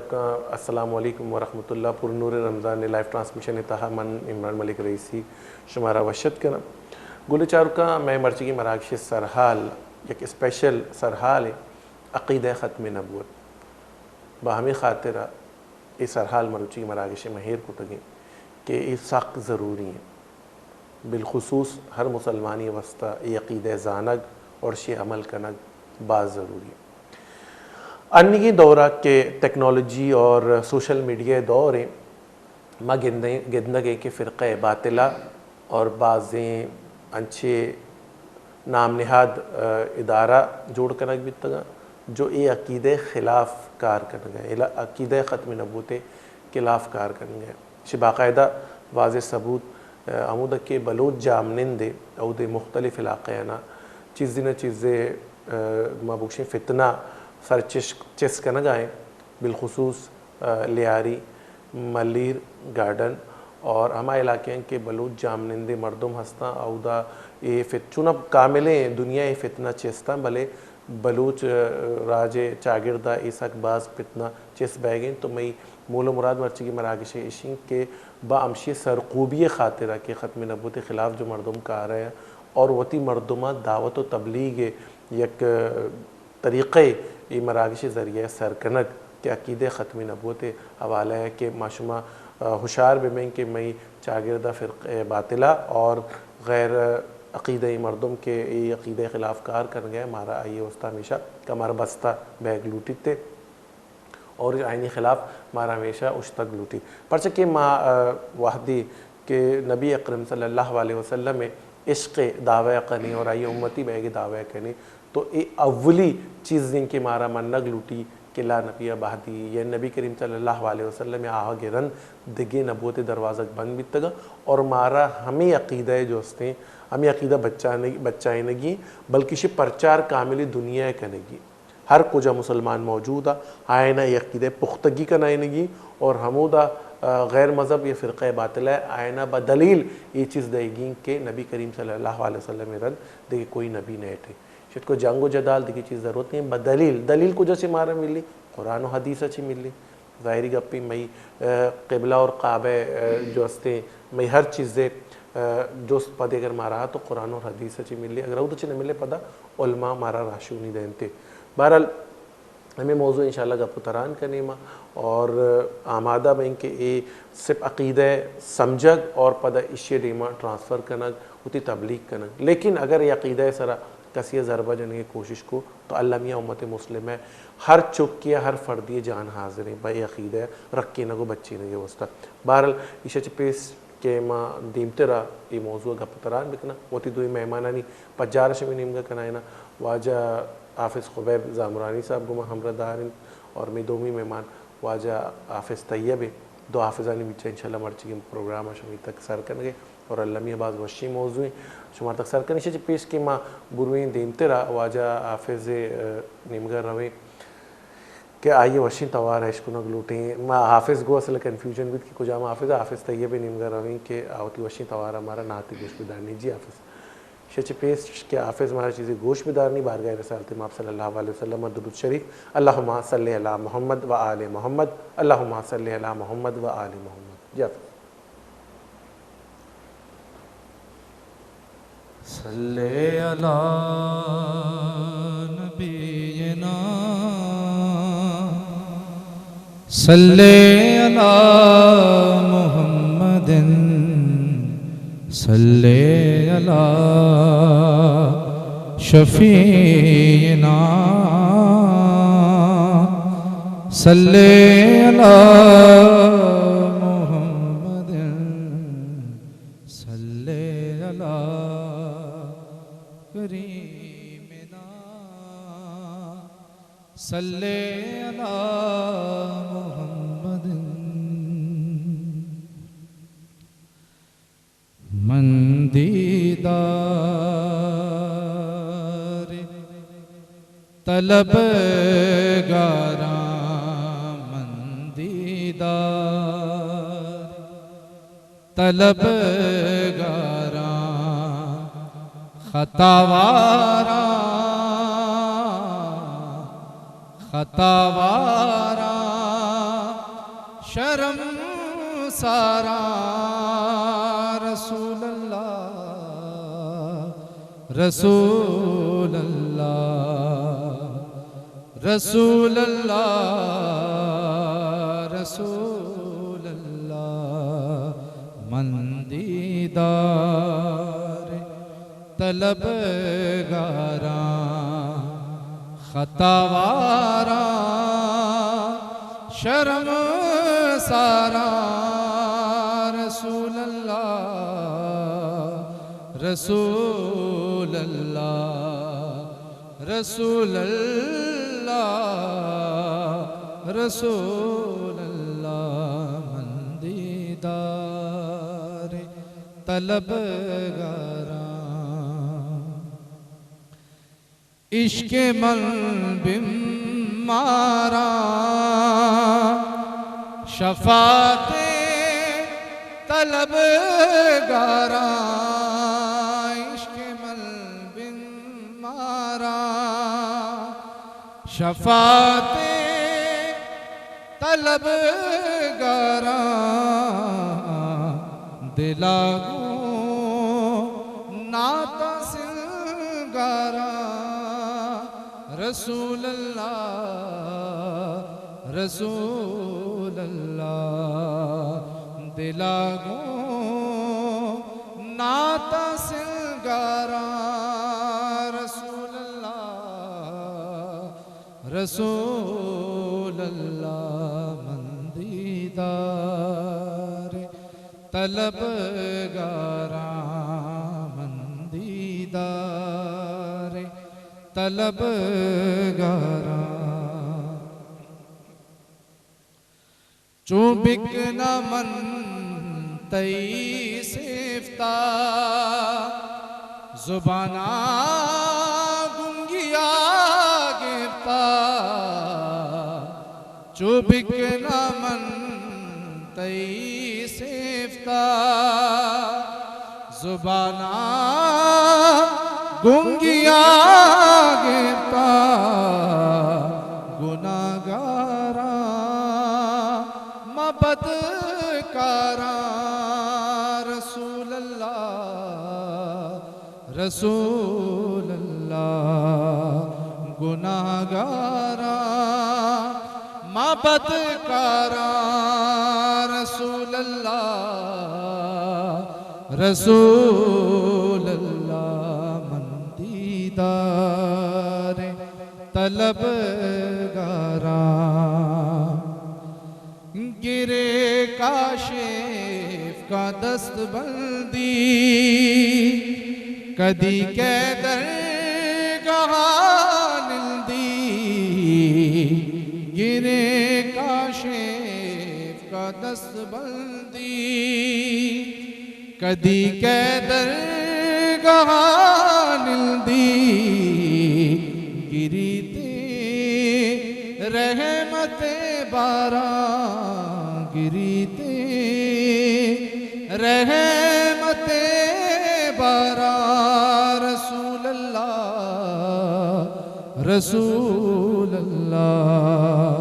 کا السلام علیکم ورحمۃ اللہ پر نور رمضان لائف ٹرانسمیشن اتحا من عمران ملک رئیسی شمارا وشت کنا گل چار کا میں مرچی مراکش سرحال یک اسپیشل سرحال عقیدہ ختم نبوت باہمی خاطرہ یہ سرحال مروچی مراکش مہیر کٹگیں کہ یہ سخت ضروری ہیں بالخصوص ہر مسلمانی وسطہ یہ عقیدہ زانگ اور شی عمل کنگ بعض ضروری ہے انگی دورہ کے ٹیکنالوجی اور سوشل میڈیا دور ہیں ما گندگے کے فرقہ باطلہ اور بعضیں انچے نام نہاد ادارہ جوڑ کنگ بھی تگا جو اے عقیدہ خلاف کار کرن گئے عقیدہ ختم نبوت خلاف کار کرن گئے اس باقاعدہ واضح ثبوت عمودہ کے بلوچ جامنندے او دے مختلف علاقے نا چیزیں مابوشیں فتنہ سر چس کنگ آئیں بالخصوص لیاری ملیر گارڈن اور ہمارے علاقے کے بلوچ جامنندے مردم ہستاں اودا یہ چونب کاملیں دنیا یہ فتنہ چستاں بلے بلوچ راج چاگردہ ایساک باز فتنہ چس بیگیں تو میں مول و مراد مرچی کی مراکش اشین کے با امشی سرقوبی خاطرہ کے ختم نبوت خلاف جو مردم کا آ رہے ہیں اور وتی مردمہ دعوت و تبلیغ یک طریقے یہ مراکش ذریعہ سرکنگ کے عقیدہ ختم نبوت حوالہ ہے کہ معشمہ ہوشار بمیں کہ میں چاگردہ فرقہ باطلہ اور غیر عقیدہ مردم کے یہ عقیدہ خلاف کار کر گئے ہمارا آئیے وسطہ ہمیشہ کہ ہمارا بستہ بیگ لوٹی تھے اور آئینی خلاف ہمارا ہمیشہ اشتگ لوٹی پرچہ کہ وحدی کہ نبی اکرم صلی اللہ علیہ وسلم میں عشق دعوی کنی اور آئیے امتی بیگ دعوی کنی تو یہ اولی چیز جن کے مارا منگ لوٹی کہ لا نبی بہدی یہ نبی کریم صلی اللہ علیہ وسلم آگے رن دگے نبوت دروازہ بند بھی تگا اور مارا ہمیں عقیدہ جو ہستے ہمیں عقیدہ بچائیں نگی بلکہ شی پرچار کاملی دنیا کنگی ہر کجا مسلمان موجود ہے آئینہ یہ عقیدہ پختگی کنائنگی اور ہمودہ غیر مذہب یہ فرقہ باطل ہے آئینہ بدلیل یہ چیز دے گی کہ نبی کریم صلی اللہ علیہ وسلم رن دیکھے کوئی نبی نہیں تھے شاید کو جنگ و جدال دیکھی چیز ضرورت نہیں بدلیل دلیل کجا سے مارا ملی قرآن و حدیث اچھی ملی ظاہری گپی میں قبلہ اور کعبہ جو ہستے میں ہر چیزیں جو پدے اگر مارا تو قرآن اور حدیث اچھی ملی اگر وہ تو نہ ملے پدا علماء مارا راشونی دینتے بہرحال ہمیں موضوع انشاءاللہ گپ تران کرنے ماں اور آمادہ میں کہ یہ صرف عقیدہ سمجھگ اور پدا اشیاء دیما ٹرانسفر کنگ ہوتی تبلیغ کنگ لیکن اگر یہ عقیدہ سرا کسی ضربہ جانے کی کوشش کو تو اللہ میاں امت مسلم ہے ہر چکیا ہر فردی جان حاضر ہیں بھائی عقیدہ رکھے نہ کو بچی نہ وسطہ بہرحال عشاء پیس کہ ماں دیمتے رہا یہ موضوع گپ تران بکنا ہوتی دوئی مہمانانی پجارش میں نیمگا کنائنا واجہ حافظ خبیب زامرانی صاحب گما ہمرہ دارن اور میں دومی مہمان واجہ حافظ طیب دو حافظانی بیچہ انشاءاللہ مرچی کے پروگرام شمی تک سر کرنگے اور اللہ میاں بعض وشی موضوع ہیں شمار تک سر کرنی چاہیے پیش کی ماں گروین دیمتے رہا واجہ حافظ نیمگا رویں کہ آئیے وشی توار ہے اشکنگ لوٹیں ماں حافظ گو اصل کنفیوژن بھی کہ کجا ماں حافظ طیب نیمگا رویں کہ آوتی وشی توار ہمارا ناتی گوشت بدارنی جی حافظ شچ پیش کہ حافظ ہمارا چیزیں گوشت بدارنی بارگاہ رسالت ماب صلی اللہ علیہ وسلم درود شریف اللہم صلی علی محمد و آل محمد اللہم صلی علی محمد و آل محمد جی حافظ صلی علی نبینا صلی علی محمد صلی علی شفیعنا صلی علی محمد صلی علی کریمنا صلی علی محمد من دیدار طلب گاراں من دیدار طلب گاراں خطاوارا خطاوارا شرم سارا رسول اللہ رسول اللہ رسول اللہ رسول اللہ مندیدار طلبگاراں خطاواراں شرم سارا رسول اللہ رسول اللہ رسول اللہ رسول اللہ مندیدار طلبگاراں عشق ملبم مارا شفاعت طلبگاراں عشق ملبم مارا شفاعت طلبگاراں دلاگوں نعت سنگاراں رسول اللہ رسول اللہ دلاگوں نعت سنگاراں رسول اللہ رسول اللہ مندیدار طلبگاراں مندیدار طلبگاراں چوں بکنا من تئی سفتا زبانہ گنگیا گفتا چوں بکنا من تئی سفتا زبانہ گنگیا گفتا گناہگاراں بدکاراں رسول اللہ رسول اللہ گناہگاراں ماں بدکاراں رسول اللہ رسول اللہ مندیدار طلبگاراں گرے کاشف کا دست بندی کدی کے درگاہ نلدی گرے کاشف کا دست بندی کدی کے درگاہ نلدی گری تے رحمت باراں گری تے رحمت باراں رسول اللہ رسول اللہ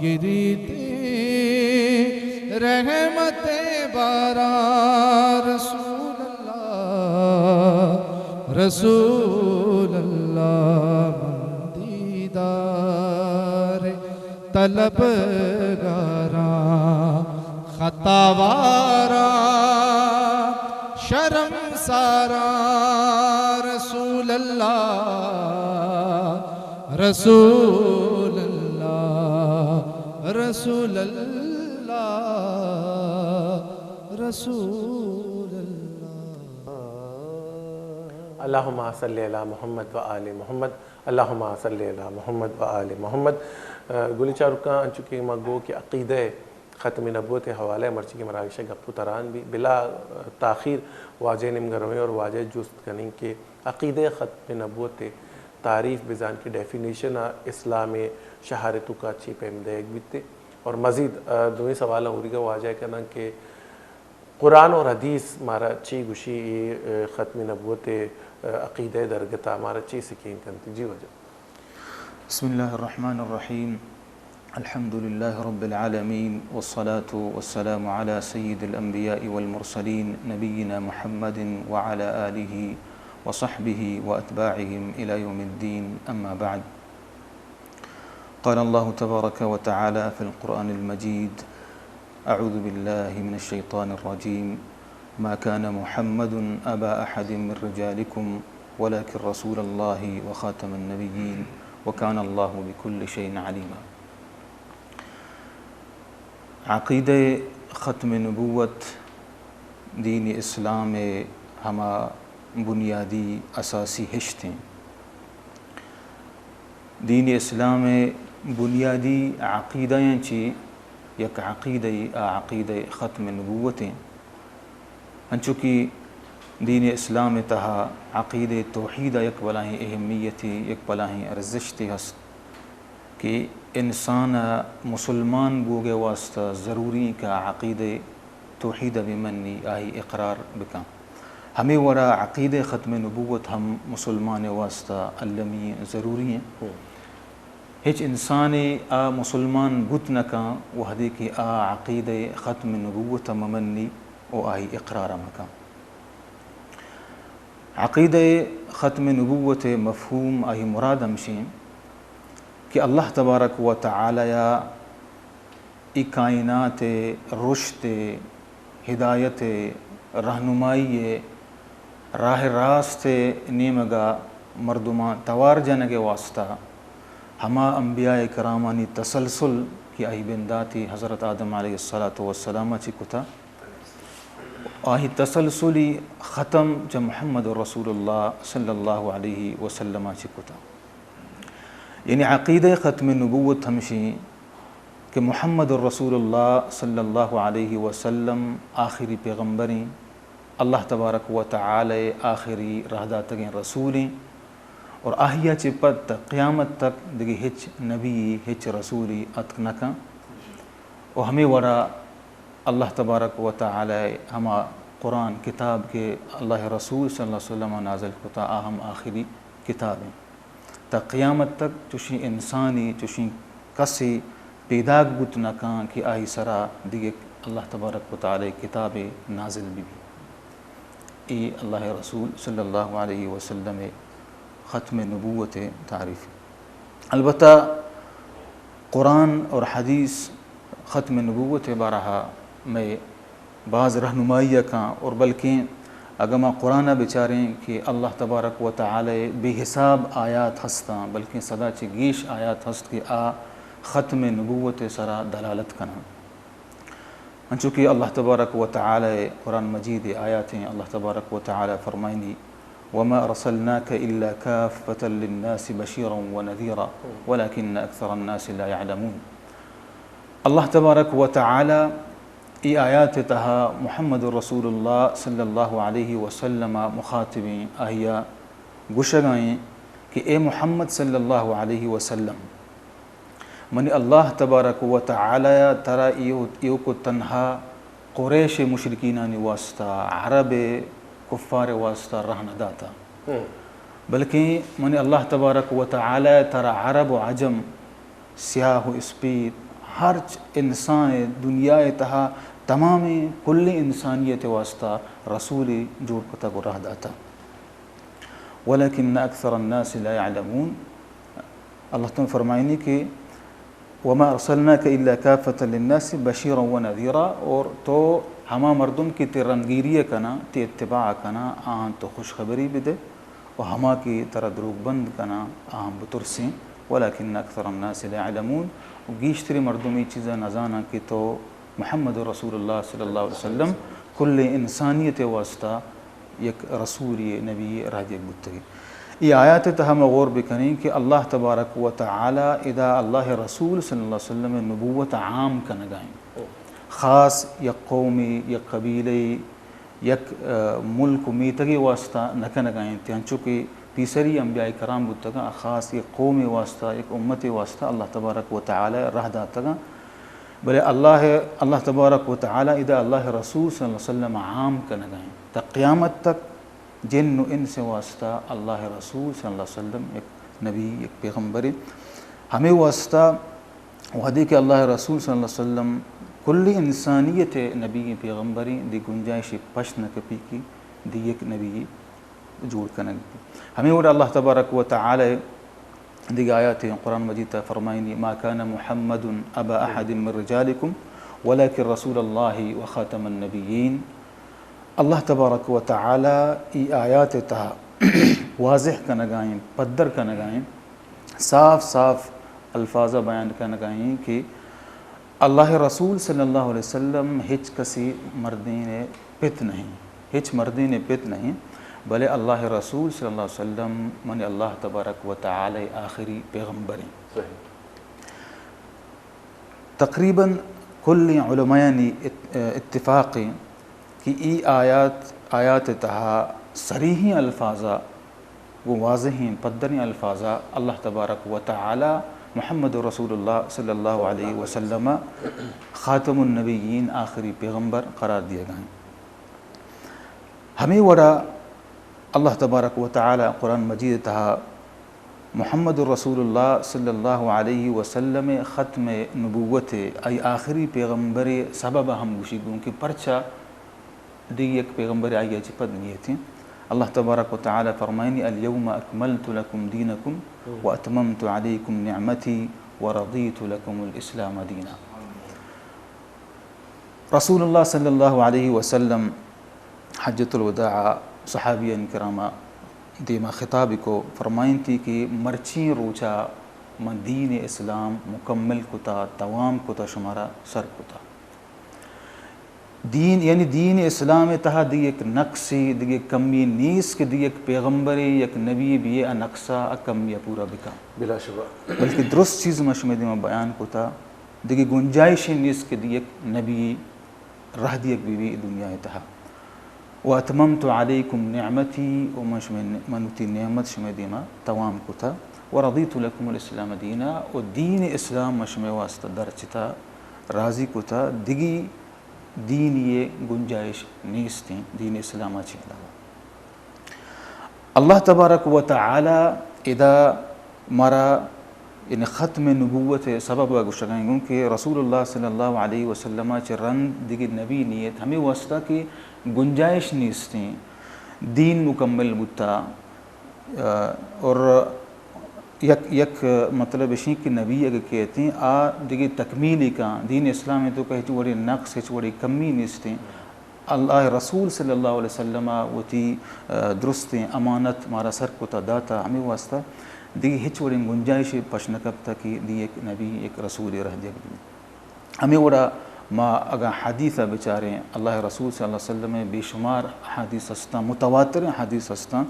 گری تے رحمت باراں رسول اللہ رسول اللہ مندیدار طلبگاراں خطاواراں شرم سارا رسول اللہ رسول اللہ رسول اللہ رسول اللہ اللہم صلی علی محمد و آل محمد اللہم صلی علی محمد و آل محمد گلی چارکاں انچکے مگو کہ عقیدہ ختم نبوت حوالہ مرچی کی مراکش گپو تران بھی بلا تاخیر واجہ نمگرویں اور واجہ جست کنیں کہ عقیدہ ختم نبوت تعریف بزان کی ڈیفینیشن اسلام شہارتوں کا چی پہمدہ ایک بیتے اور مزید دوئی سوالہ ہو رہی گا واجہ کہنا کہ قرآن اور حدیث مارا چی گوشی ختم نبوت عقیدہ درگتا مارا چی سکین کنتی جی وجہ بسم اللہ الرحمن الرحیم الحمد لله رب العالمين والصلاة والسلام على سيد الأنبياء والمرسلين نبينا محمد وعلى آله وصحبه وأتباعهم إلى يوم الدين. أما بعد، قال الله تبارك وتعالى في القرآن المجيد: أعوذ بالله من الشيطان الرجيم، ما كان محمد أبا أحد من رجالكم ولكن رسول الله وخاتم النبيين وكان الله بكل شيء عليما. عقیدہ ختم نبوت دین اسلام ہما بنیادی اساسی ہشت ہیں. دین اسلام بنیادی عقیدہ چی یک عقیدہ ختم نبوتیں انچوکی دین اسلام تہا عقیدہ توحید یک بلاہیں اہمیتی یک بلاہیں ارزشتی ہست کہ انسان مسلمان بوگے واسطہ ضروری کا عقیدہ توحید بمنی آہی اقرار بکا. ہمیں ورا عقیدہ ختم نبوت ہم مسلمان واسطہ علمی ضروری ہیں. ہچ انسان آ مسلمان بت نکا وحدی کی آ عقیدہ ختم نبوت ممنی او آہی اقرار مکا. عقیدہ ختم نبوت مفہوم آہی مراد ہمشیں کہ اللہ تبارک و تعالی ای کائنات رشد ہدایت رہنمائی راہ راست نیمگا مردمان توار جنگ واسطہ ہما انبیاء کرامانی تسلسل کی آہی بنداتی حضرت آدم علیہ السلام چی کتا آہی تسلسلی ختم جا محمد رسول اللہ صلی اللہ علیہ وسلم چی کتا. یعنی عقیدہ ختم نبوت ہمشی کہ محمد الرسول اللہ صلی اللہ علیہ وسلم آخری پیغمبریں، اللہ تبارک و تعالی آخری رہداتگیں رسولیں، اور آہیہ چپت قیامت تک دگی ہچ نبی ہچ رسولی اتکنکا. اور ہمیں ورا اللہ تبارک و تعالی ہما قرآن کتاب کے اللہ رسول صلی اللہ علیہ وسلم نازل کتا آہم آخری کتابیں تا قیامت تک چوشی انسانی چوشی کسی پیداگ بت نکان کہ آہی سرا دیگے اللہ تبارک و تعالی کتاب نازل بھی. ای اللہ رسول صلی اللہ علیہ وسلم ختم نبوت تعریف. البتہ قرآن اور حدیث ختم نبوت بارہا میں بعض رہنمائی کا اور بلکہ اگما قرآن بچاریں کہ اللہ تبارک و تعالی بے حساب آیات ہستاں بلکہ صدا چی گیش آیات ہست کہ آ ختم نبوت سرا دلالت کنا. انچونکہ اللہ تبارک و تعالی قرآن مجید آیات ہیں. اللہ تبارک و تعالی فرمائنی وما ارسلناک الا کافۃ للناس بشیرا ونذیرا ولکن اکثر الناس لا يعلمون. اللہ تبارک و تعالی ای آیات تہا محمد رسول اللہ صلی اللہ علیہ وسلم مخاطبیں آہیا گشگائیں کہ اے محمد صلی اللہ علیہ وسلم منی اللہ تبارک و تعالی ترا ایو کو تنہا قریش مشرکینانی واسطہ عرب کفار واسطہ رہنا داتا، بلکہ منی اللہ تبارک و تعالی ترا عرب و عجم سیاہ و اسپید ہر انسان دنیا تہا تمام کل انسانیت واسطہ رسول جوڑ کتا کو رہ داتا. ولیکن اکثر الناس لا يعلمون. اللہ تعالیٰ فرمائنی کہ وما ارسلناک الا کافۃ للناس بشیرا ونذیرا، اور تو ہما مردم کی تی رنگیری کنا تی اتباع کنا آہن تو خوشخبری بدے اور ہما کی طرح دروگ بند کنا آہن بترسیں. ولیکن اکثر الناس لا يعلمون. گیشتری مردمی چیزیں نزانا کہ تو محمد رسول اللہ صلی اللہ علیہ وسلم کل انسانیت واسطہ یک رسول نبی راجع بتگی. یہ آیات تہم غور بکنیں کہ اللہ تبارک و تعالی اذا اللہ رسول صلی اللہ علیہ وسلم نبوت عام کا نگائیں، خاص یک قومی یک قبیلے یک ملک میتگی واسطہ نگائیں تیان چونکہ تیسری انبیاء کرام بتگا خاص یک قوم واسطہ ایک امت واسطہ اللہ تبارک و تعالی رہ داتگا. بلے اللہ تبارک و تعالی اذا اللہ رسول صلی اللہ علیہ وسلم عام کا نگائیں تا قیامت تک جن و انس واسطہ اللہ رسول صلی اللہ علیہ وسلم ایک نبی ایک پیغمبر ہمیں واسطہ وہدی کہ اللہ رسول صلی اللہ علیہ وسلم کلی انسانیت نبی پیغمبری دی گنجائش پشن کپی کی دی ایک نبی جوڑ کنگ ہمیں اور اللہ تبارک و تعالی دی آیات قرآن مجید فرمائنی ما کان محمد ابا احد من رجالکم ولكن رسول اللہ و خاتم النبیین. اللہ تبارک و تعالی ای آیات تا واضح کنگائیں پدر کنگائیں صاف صاف الفاظ بیان کنگائیں کہ اللہ رسول صلی اللہ علیہ وسلم ہچ کسی مردین پت نہیں ہچ مردین پت نہیں بلے اللہ رسول صلی اللہ علیہ وسلم من اللہ تبارک و تعالی آخری پیغمبر ہیں. تقریباً کل علماء اتفاقی کہ ای آیات تہا صریحی الفاظا وہ واضحیں پدریں الفاظا اللہ تبارک و تعالی محمد رسول اللہ صلی اللہ علیہ وسلم خاتم النبیین آخری پیغمبر قرار دیے گئے ہیں. ہمیں وڑا اللہ تبارک و تعالی قرآن مجید تہا محمد رسول اللہ صلی اللہ علیہ وسلم ختم نبوت ای آخری پیغمبر سبب ہم گوشی گوں کہ پرچہ دی ایک پیغمبر آئی اجپت نہیں تھیں. اللہ تبارک و تعالی فرمائنی الیوم اکملت لکم دینکم و اتممت علیکم نعمتی و رضیت لکم الاسلام دینا. رسول اللہ صلی اللہ علیہ وسلم حجۃ الوداع صحابین کرامہ دیما خطاب کو فرمائن تھی کہ مرچیں روچا من دین اسلام مکمل کتا توام کتا شمارا سر کتا. دین یعنی دین اسلام تہا دی ایک نقصی دی ایک کمی نیس کہ دی ایک پیغمبری یک نبی بھی نقصہ کمی پورا بکا بلا شبہ بلکہ درست چیز مشمد میں بیان کتا دی گنجائش نیس کہ دی ایک نبی رہ دی ایک بیوی دنیا تہا. واتممت علیکم نعمتی و منوتی نعمت شمد میں توام کتا ورضیت لکم الاسلام دینا و دین اسلام مشمد واسطہ درچتا راضی کتا دیگی دین یہ گنجائش نیستیں دین اسلام اچھی علاوہ. اللہ تبارک و تعالی ادا مارا ان ختم نبوت سبب گشتگائیں گوں کہ رسول اللہ صلی اللہ علیہ وسلم چرن دیگر نبی نیت ہمیں واسطہ کی گنجائش نیستیں دین مکمل بتا اور یک مطلب اشیں کہ نبی اگر کہتے ہیں آ دیگه تکمیلی کا دین اسلام تو کہ چوڑی نقص چوڑی کمی نیستیں. اللہ رسول صلی اللہ علیہ وسلم وتی درستیں امانت مارا سر کو تا داتا ہمیں واسطہ دیگه چوڑی گنجائش پشنکب تا کہ دی ایک نبی ایک رسول رہ دیا. ہمیں وڑا ما اگر حدیث بچاریں اللہ رسول صلی اللہ علیہ وسلم بے شمار حدیث ہستا متواتر حدیث ہستا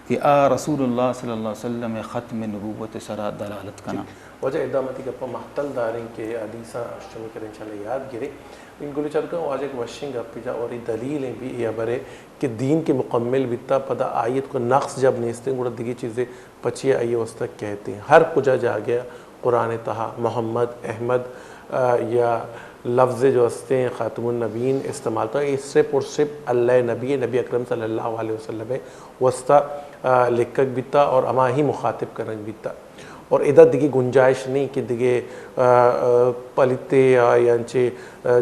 کہ رسول اللہ صلی اللہ علیہ وسلم ختم نبوت سرا دلالت کنا. وجہ ادامتی گپا محتل داریں کہ حدیثہ اشتمی کریں انشاءاللہ یاد گرے ان گلی چل کر واجہ ایک وشنگ گپی جا اور دلیلیں بھی یہ برے کہ دین کے مکمل بیتا پدا آیت کو نقص جب نیستے ہیں گوڑا دیگی چیزیں پچھے آئیے اس تک کہتے ہیں. ہر کجا جا گیا قرآن تہا محمد احمد یا لفظ جو ہستے ہیں خاتم النبیین استعمال تو اس سے پر صرف اللہ نبی اکرم صلی اللہ علیہ وسلم وسطہ لکھک بیتا اور اما ہی مخاطب کرنگ بیتا اور ادھر دیگی گنجائش نہیں کہ دیگے پلیتے یا انچے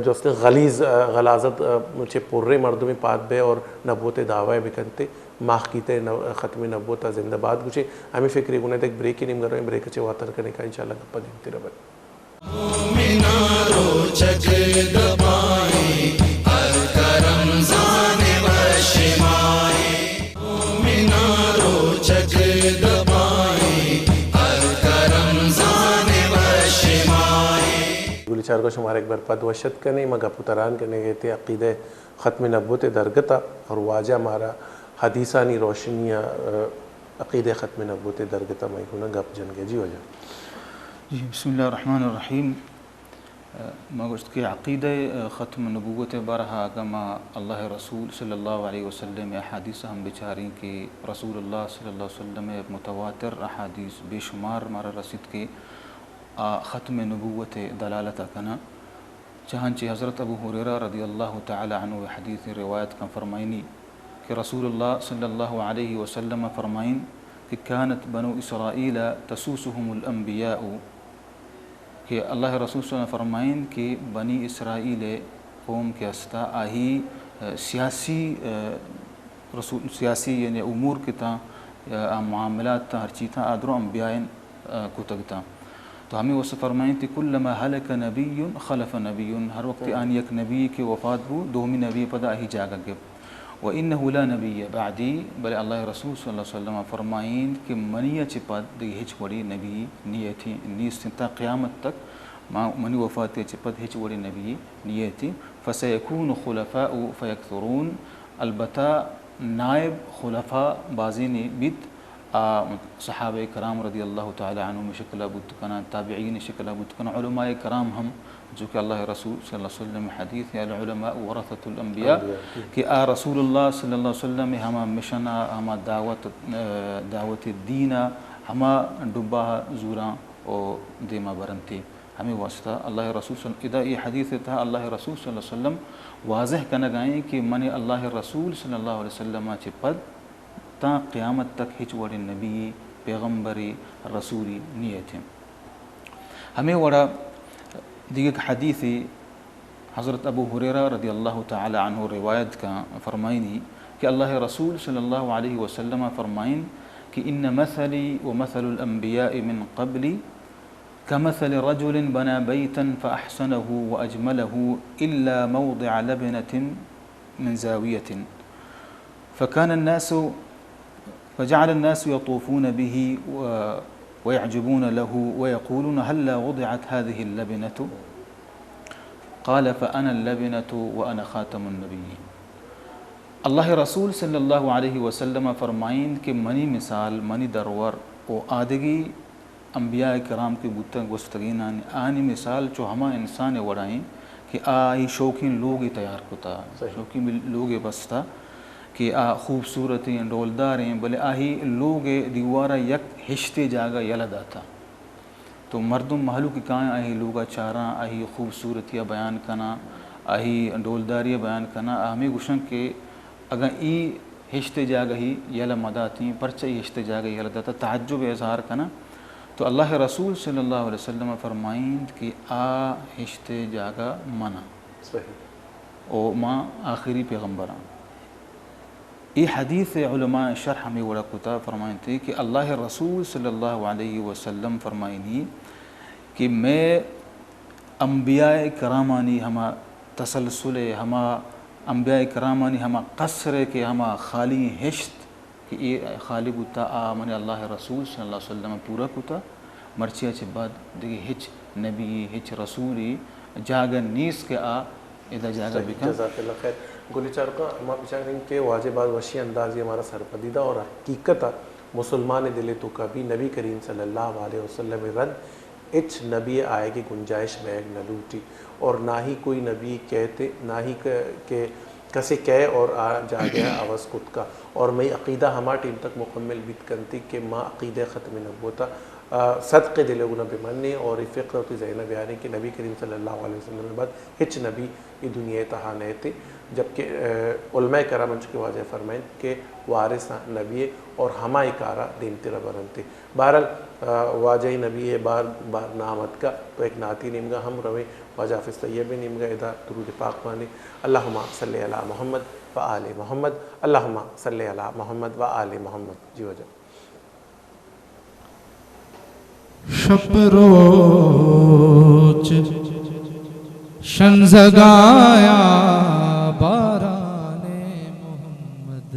جو اس نے غلیظ غلازت مجھے پورے مردوں میں پات بے اور نبوت دعوی بکنتے ماہ کیتے ختم نبوت زندہ باد کچھ ہمیں فکری گنے تک بریک ہی نہیں کر رہے ہیں بریک اچھے واتر کرنے کا انشاءاللہ گپا دیکھتے رہے. مومنارو چک دبائیں الکرمزان وشمائیں مومنارو چک دبائیں الکرمزان وشمائیں. گلی چار کو شمار ایک بار پد وشت کرنے مگا پتران کرنے گئے تھے عقیدہ ختم نبوت درگتا اور واجہ مارا حدیثانی روشنیاں عقیدہ ختم نبوت درگتا میں ہونا گپ جن گے. جی وجہ جی بسم اللہ الرحمن الرحیم. ما گوشت کہ عقیدہ ختم نبوت بارہا اگما اللہ رسول صلی اللہ علیہ وسلم احادیث ہم بچاریں کہ رسول اللہ صلی اللہ علیہ وسلم متواتر احادیث بے شمار مارا رسید کے ختم نبوت دلالت کنا چہانچہ حضرت ابو ہریرہ رضی اللہ تعالی عنہ حدیث روایت کا فرمائنی کہ رسول اللہ صلی اللہ علیہ وسلم فرمائن کہ كانت بنو اسرائیل تسوسهم الانبیاء کہ اللہ رسول صلی اللہ علیہ وسلم فرمائیں کہ بنی اسرائیل قوم کے استا آہی سیاسی یعنی امور کے تا معاملات تا ہر چیز تا آدرو انبیاء کو تگتا. تو ہمیں وہ سے فرمائیں کہ کلما حلق نبی خلف نبی، ہر وقت آن یک نبی کے وفات بو دومی نبی پدا آہی جاگا گب. وَإِنَّهُ لَا نَبِيَّ بَعْدِي، بلے اللہ رسول صلی اللہ علیہ وسلم فرمائیں کہ منی چپت دی ہچ وڑی نبی نیتی نیستن تا قیامت تک، منی وفات چپت ہچ وڑی نبی نیتی. فَسَيَكُونُ خُلَفَاءُ فَيَكْثُرُونَ، البتہ نائب خلفاء بازی بیت صحابہ کرام رضی اللہ تعالی عنہ میں شکل ابود کنا، تابعین شکل ابود کنا، علماء کرام ہم جو کہ اللہ رسول صلی اللہ علیہ وسلم حدیث ہے العلماء ورثۃ الانبیاء، کہ رسول اللہ صلی اللہ علیہ وسلم ہما مشنا ہما دعوت دینہ ہما ڈبا زوراں او دیما برنتی. ہمیں واسطہ اللہ رسول صلی اللہ علیہ وسلم ادا یہ حدیث تھا اللہ رسول صلی اللہ علیہ وسلم واضح کنا گائیں کہ من اللہ رسول صلی اللہ علیہ وسلم چی پد تا قیامت تک ہچ وڑی نبی پیغمبری رسولی نیت ہیں. ہمیں وڑا دیگر حدیثی حضرت ابو ہریرہ رضی اللہ تعالی عنہ روایت کا فرمائنی کہ اللہ رسول صلی اللہ علیہ وسلم فرمائن کہ ان مثلی ومثل الانبیاء من قبلی كمثل رجل بنى بيتا فأحسنه وأجمله إلا موضع لبنة من زاوية فجعل الناس يطوفون به ويعجبون له ويقولون هلا وضعت هذه اللبنة قال فأنا اللبنة وأنا خاتم النبيين. اللہ رسول صلی اللہ علیہ وسلم فرمائیں کہ منی مثال منی درور و آدگی انبیاء کرام کے بتن گستگین آنی مثال جو ہما انسان وڑائیں کہ آئی شوقین لوگ تیار کتا، شوقین لوگ بستا کہ خوبصورتی ڈولدار ہیں، بلے آہی لوگ دیوارہ یک ہشتے جاگا یلدا تھا. تو مردم محلو کی کائیں آہی لوگا چاراں آہی خوبصورتیاں بیان کنا، آہی ڈولداریاں بیان کنا. ہمیں گوشن کہ اگر ای ہشتے جاگا ہی یلا مدا تھیں پرچہ ای ہشتے جاگا یلدا تھا، تعجب اظہار کنا. تو اللہ رسول صلی اللہ علیہ وسلم فرمائیں کہ ہشتے جاگا منع او ماں آخری پیغمبران. یہ حدیث علماء شرح میں وڑا کتا فرمائیں تھے کہ اللہ رسول صلی اللہ علیہ وسلم فرمائنی کہ میں انبیاء کرامانی ہما تسلسل ہما انبیاء کرامانی ہما قصر کے ہما خالی ہشت کہ یہ خالی بتا من اللہ رسول صلی اللہ علیہ وسلم پورا کتا مرچیا چھ بعد دیکھ ہچ نبی ہچ رسولی جاگا نیس کے ادا جاگا بکن. جزاک اللہ خیر. گلی چاروں کا ہم بچاریں کہ واجبات وشی اندازی ہمارا سرپدیدہ اور حقیقت مسلمان دلے تو کبھی نبی کریم صلی اللہ علیہ وسلم رد اچ نبی آئے کی گنجائش میں نہ لوٹی، اور نہ ہی کوئی نبی کہتے نہ ہی کہ کسے کہے اور آ جا گیا آواز خود کا. اور میں عقیدہ ہما ٹیم تک مکمل بیت کنتی کہ ماں عقیدہ ختم نبوتا صدق دل گنا بمانے اور فقہ ہوتی زینہ بیانی کہ نبی کریم صلی اللہ علیہ وسلم کے بعد ہچ نبی یہ دنیا تہانے تھے، جبکہ علماء کرام ان کے واضح فرمائیں کہ وارث نبی اور ہما کارا دین تیرا برنتے. بہرحال واجہ نبی ہے بار بار نامت کا تو ایک ناتی نیم گا ہم رویں واجہ حافظ طیب نیم گا ادا درود پاک مانے. اللہم صلی علی محمد و آل محمد، اللہم صلی علی محمد و آل محمد. جی وجہ شب روز شنزگایا باران محمد،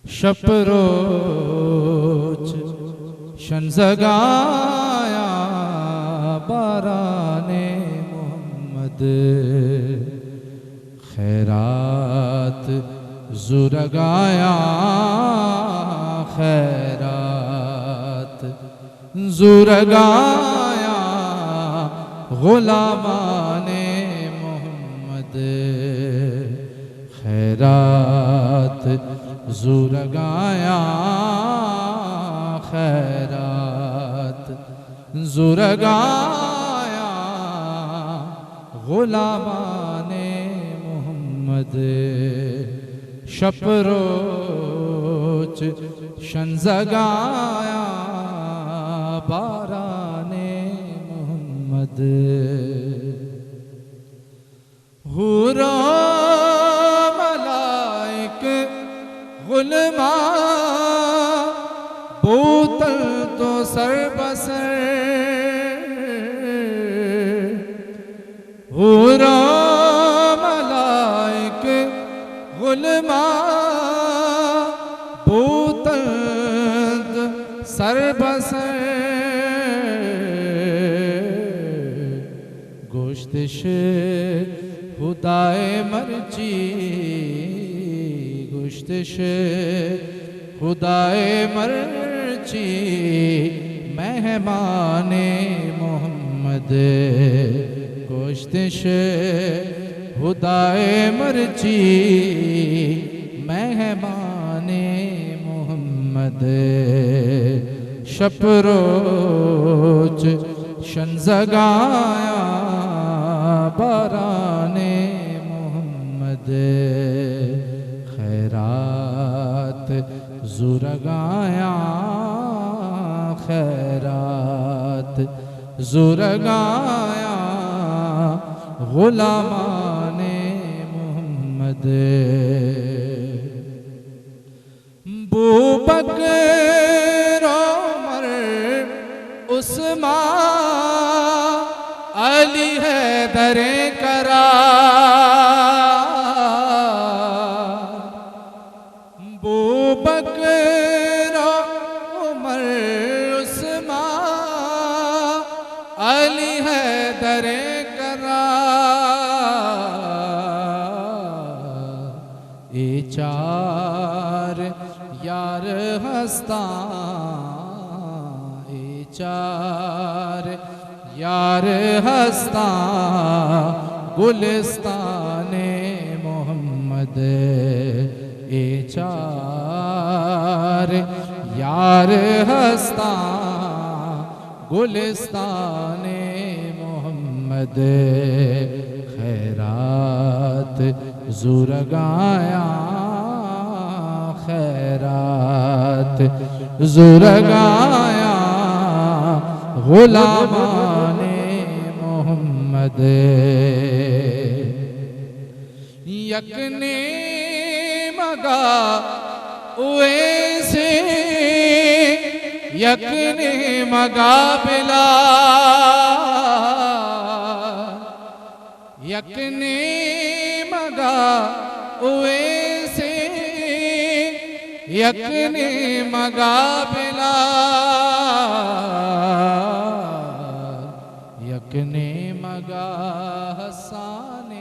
شب روز شنزگایا باران محمد، خیرات زرگایا خیرات زرگایا غلامان محمد، خیرات زرگایا خیرات زرگایا غلامان محمد. شب روز شنزگایا باران محمد حور و ملائک غلما بوتل تو سر بسر حور و ملائک غلما بوتل تو سر بسر گوشتش خدائے مرچی گوشتش خدائے مرچی مہمان محمد گوشتش خدائے مرچی مہمان محمد شب روز شنزگایا باران محمد خیرات زورگایا خیرات زورگایا غلامان محمد بو بکر عمر عثمان علی حیدر کرار بو بکر عمر عثمان علی حیدر کرار اے چار یار ہستاں اے چار یار ہستاں گلستان محمد اے چار یار ہستاں گلستان محمد خیرات زورگایا خیرات زورگایا غلامان محمد یکنے مگا اویسے یکنے مگا بلا یکنے مگا اویسے یکنے مگا بلا یکنے مگا حسان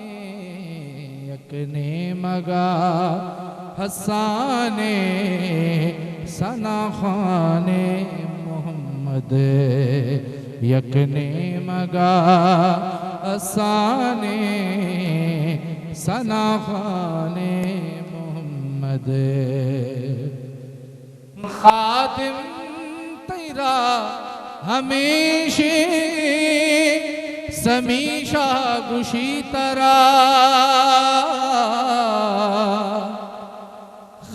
یکنے مگا حسان ثنا خوان محمد یکنے مگا حسان ثنا خوان محمد خادم تیرا ہمیشہ سمیشہ گشی ترا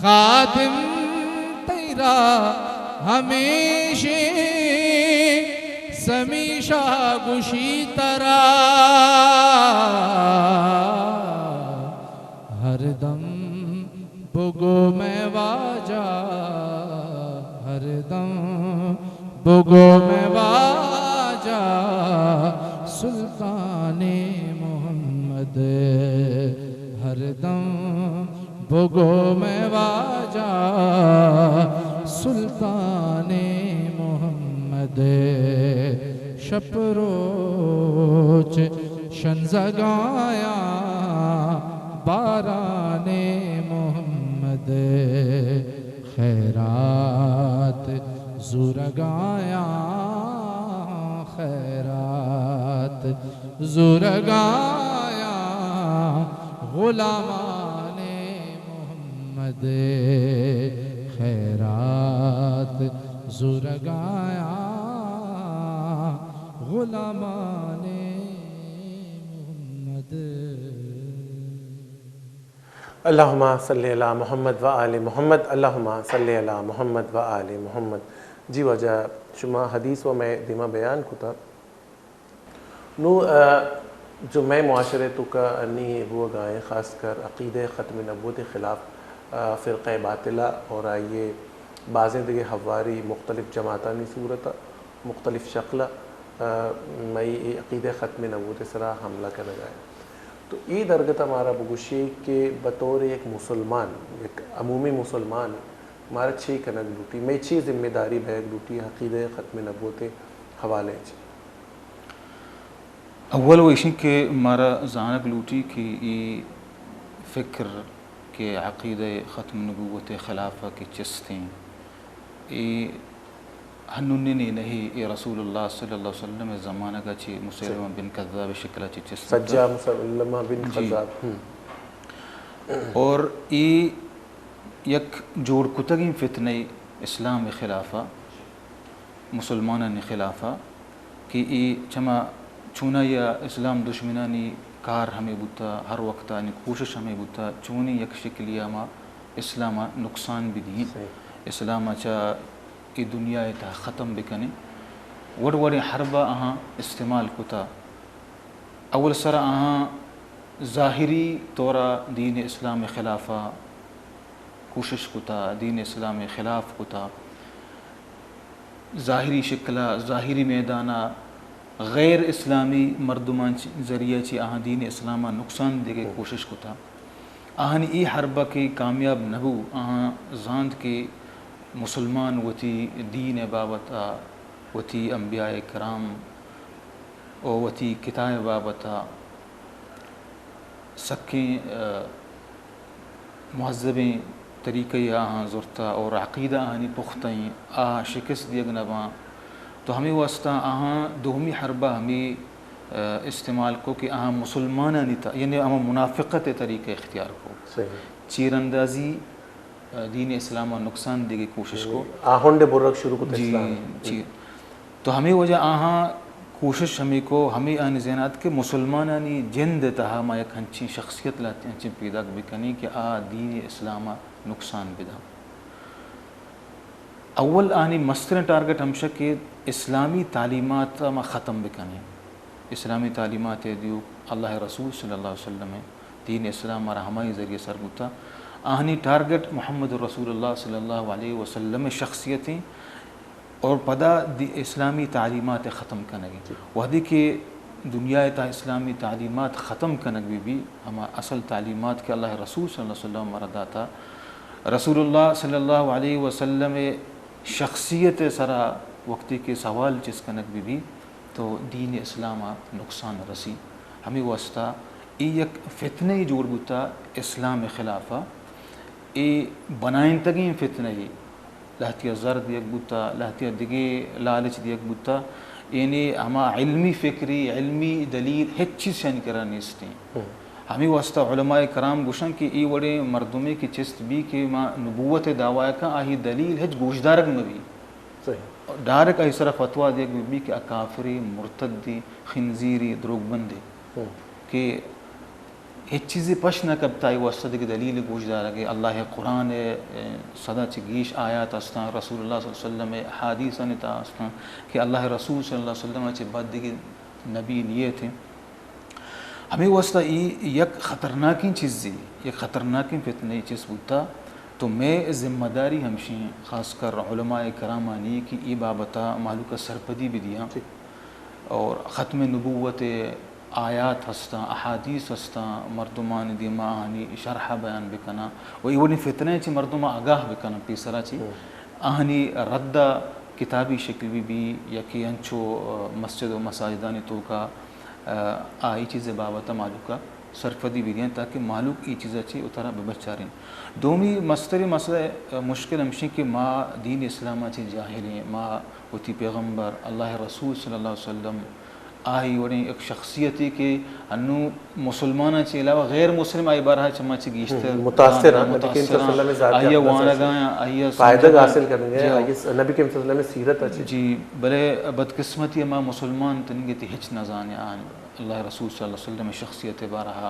خادم تیرا ہمیشہ سمیشہ گشی ترا ہر دم بگو میں واجا ہر دم بگو میں واجا سلطان محمد ہر دم بگو میں واجا سلطان محمد شب روز شنزگایا باران محمد خیرات زورگایا خیرات زورگایا غلامان محمد خیرات زورگایا غلامان محمد اللہم صلی علی محمد و آل محمد اللہم صلی علی محمد و آل محمد. جی وجہ شما حدیث و میں دیما بیان کتا نو جو میں معاشرے تو کا انی ہوا گائیں خاص کر عقیدہ ختم نبوت خلاف فرقہ باطلہ اور آئیے بعضیں دیگے ہواری مختلف جماعتانی صورت مختلف شکل مئی عقیدہ ختم نبوت سرا حملہ کرنا گائے. تو یہ درگت ہمارا بگوشی کہ بطور ایک مسلمان ایک عمومی مسلمان ہمارا چھ کنک لوٹی میں چھ ذمہ داری بیگ لوٹی عقیدہ ختم نبوت حوالے چھ. اول وہ اسی کہ ہمارا زانک لوٹی کہ یہ فکر کہ عقیدہ ختم نبوت خلافہ کی چستیں یہ ہنونی نہیں یہ رسول اللہ صلی اللہ علیہ وسلم زمانہ کا چی مسلمہ بن کذاب شکلہ چی چست سجا مسلمہ بن کذاب. اور یہ یک جوڑ کتگی فتنہ اسلام خلافہ مسلمانہ خلافہ کہ یہ چما چونا یا اسلام دشمنانی کار ہمیں بوتا ہر وقت آنی کوشش ہمیں بوتا چونی یک شکلی اما اسلامہ نقصان بھی دیں اسلامہ چا ای دنیا تا ختم بکنے وڑ وڑ حربہ آہاں استعمال کتا. اول سر آہاں ظاہری طورا دین اسلام خلافہ کوشش کتا دین اسلام خلاف کتا ظاہری شکلہ ظاہری میدانہ غیر اسلامی مردمان ذریعہ چی آہاں دین اسلامہ نقصان دے کے کوشش کتا. آہاں ای حربہ کے کامیاب نبو آہاں زاند کے مسلمان وتی دین بابتا وتی انبیاء کرام او وتی کتاب بابتا سکیں مہذبیں طریقے آہاں زرتا اور عقیدہ آہانی پختیں شکست دیگ نباں. تو ہمیں واسطہ آہاں دومی حربہ ہمیں استعمال کو کہ آہاں مسلمانہ نہیں تھا یعنی ہمیں منافقت طریقہ اختیار کو چیر اندازی دین اسلام و نقصان دے گی کوشش کو آہنڈ برک شروع کو جی. تو ہمیں وجہ آہاں کوشش ہمیں کو ہمیں آنی ذہنات کے مسلمانانی جند تہا ما یک ہنچی شخصیت لاتی ہنچی پیدا بکنی کہ دین اسلام نقصان بدا. اول آنی مستر ٹارگٹ ہمشہ کہ اسلامی تعلیمات ما ختم بکنی اسلامی تعلیمات دیو اللہ رسول صلی اللہ علیہ وسلم دین اسلام اور ہماری ذریعے سر بتا. آہنی ٹارگٹ محمد رسول اللہ صلی اللہ علیہ وسلم شخصیتیں اور پدا اسلامی تعلیمات ختم کنگی وحدی کہ دنیا تا اسلامی تعلیمات ختم کنگ بھی ہما اصل تعلیمات کے اللہ رسول صلی اللہ علیہ وسلم مرداتا رسول اللہ صلی اللہ علیہ وسلم شخصیت سرا وقتی کے سوال جس کنگ بھی تو دین اسلام نقصان رسی. ہمیں واسطہ یک فتنہ جوڑ بتا اسلام خلافہ ای بنائن تگین فتنہ ہی لہتیا زرد یک بوتا لہتیا دگے لالچ دیک بوتا یعنی ہما علمی فکری علمی دلیل ہیچ چیز شان کرا نیستیں. ہمیں واسطہ علماء کرام گوشن کہ ای وڑے مردمے کی چست بھی کہ ما نبوت دعوی کا آہی دلیل ہیچ گوشدارک مبی ڈارک آہی سرا فتوہ دیک بھی کہ کافری مرتدی خنزیری دروگ بندے کہ ہیچ چیزیں پش نہ کبتا ہے واسطہ کہ دلیل گوش دار کہ اللہ قرآن صدا چگیش آیات استان رسول اللہ صلی اللہ علیہ وسلم حادیث انتا استان کہ اللہ رسول صلی اللہ علیہ وسلم چے بعد دیکھ نبی لیے تھے. ہمیں واسطہ یک خطرناکی چیزی یک خطرناکی فتنہ چیز ہوتا. تو میں ذمہ داری ہمشیں خاص کر علماء کرامانی کی ای بابتا معلوم سرپدی بھی دیا اور ختم نبوت آیات ہستا احادیث ہستا مردمان دیما آہنی شرح بیان بکنا و ایونی فتنہ چی مردمہ آگاہ بکنا پیسرا چی آہنی ردہ کتابی شکل بھی یکی انچو مسجد و مساجدانی تو کا آئی چیز بابتا معلوم کا سرفدی بھی دیں تاکہ معلوم ای چیزیں چی اترا ببچاریں. دومی مستری مسئلہ مشکل ہمشی کہ ما دین اسلامہ چی جاہلیں ما ہوتی پیغمبر اللہ رسول صلی اللہ علیہ وسلم آئی وڑیں ایک شخصیتی کہ انو مسلمانہ چی علاوہ غیر مسلم آئی بارہا چما چی گیشتر متاثران آئیہ وانگاں آئیہ فائدہ حاصل کرنگے نبی کے وسلم میں سیرت اچھی جی بلے بدقسمتی ما مسلمان تنگی تی ہچ نزانے آن اللہ رسول صلی اللہ علیہ وسلم شخصیت بارہا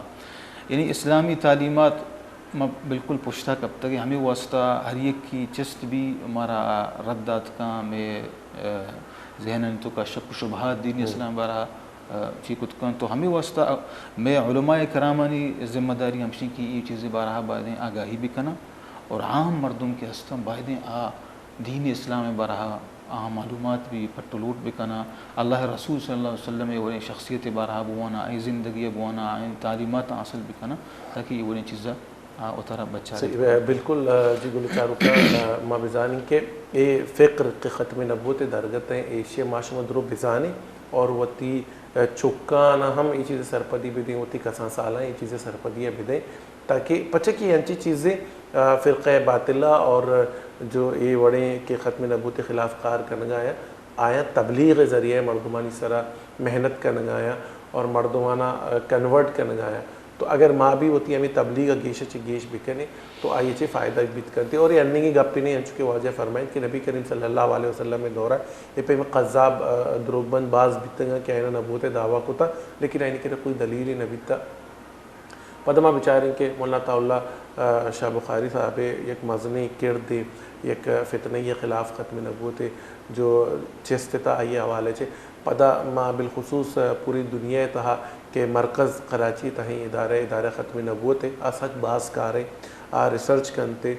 یعنی اسلامی تعلیمات ما بالکل پشتہ کب تک ہمیں واسطہ ہر ایک کی چست بھی ہمارا ردات کا میں ذہن تو کا شک و شبہات دین اسلام بارا چی کت کن تو ہمیں واسطہ میں علماء کرامانی ذمہ داری ہمشی کی یہ چیزیں بارہا بائدیں آگاہی بھی کنا اور عام مردم کے ہستم بائدیں دین اسلام بارہا معلومات بھی پٹلوٹ بھی کنا اللہ رسول صلی اللہ علیہ وسلم وہ شخصیت بارہا بوانا ای زندگی بوانا ای تعلیمات حاصل بھی کنا تاکہ یہ وہ چیزیں اترا بچہ بالکل جی گل چاروکا ما بزانی کے اے فقر کے ختم نبوت درگت ہیں ایشیا معاشمہ درو بزانے اور وتی چکانا ہم یہ چیزیں سرپدی بھی دیں وتی کساں سالہ یہ چیزیں سرپدیاں بھی دیں تاکہ پچکی انچی چیزیں فرقہ باطلہ اور جو یہ وڑیں کے ختم نبوت خلاف کار کرنگایا آیا تبلیغ ذریعہ مردمانی سرا محنت کرنگایا اور مردمانہ کنورٹ کرنگایا تو اگر ماں بھی ہوتی ہمیں تبلیغ گیش چی گیش بکنے تو آئیے چی فائدہ بیت کرتی اور یہ انہی کی گپی نہیں انچو کے واجہ فرمائیں کہ نبی کریم صلی اللہ علیہ وسلم میں دورہ یہ پہ میں قذاب دروغبند باز بیتنگا کہ آئینہ نبوت دعویٰ کو تھا لیکن آئینی کے کوئی دلیل ہی نبی تھا پدما بچاریں کہ مولانا تعالیٰ شاہ بخاری صاحب یک مزنی کرد یک فتنی خلاف ختم نبوت جو چستتا آئیے حوالے چھے پدا ما بالخصوص پوری دنیا تہا کہ مرکز کراچی تہیں ادارہ ختم نبوت اسک باز کارے ریسرچ کرتے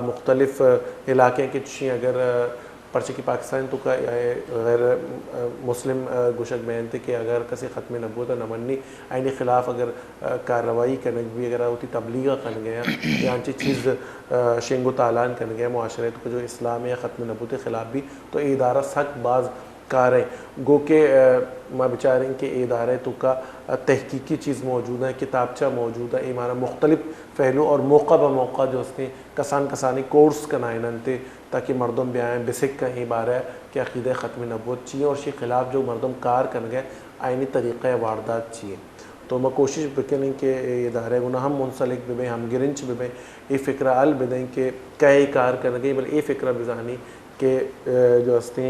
مختلف علاقے کے چشیں اگر پرچے کی پاکستان تو کا غیر مسلم گوشک بیان تھے کہ اگر کسی ختم نبوت نمنی آئینی خلاف اگر کارروائی کرنے بھی اگر ہوتی تبلیغ کر گیا یا انچی چیز شنگ و تالان کر گیا معاشرے تو جو اسلام یا ختم نبوت خلاف بھی تو یہ ادارہ سخت باز کاریں گو کہ میں بچاریں کہ ادارے تو کا تحقیقی چیز موجود ہے کتابچہ موجود ہے ایمانا مختلف پہلو اور موقع بموقع جو اس نے کسانی کورس کنائنن تھے تاکہ مردم بیائیں بسک کہیں بارہ ہے کہ عقیدہ ختم نبوت چاہیے اور اسی خلاف جو مردم کار کر گئے آئینی طریقہ واردات چاہیے تو میں کوشش بکنیں کہ ادارے گناہ ہم منسلک بھی ہم گرنچ بھی یہ فکرہ ال بدیں کہ کئی کار کر گئی بل یہ فکرہ بزانی کہ جو اس نے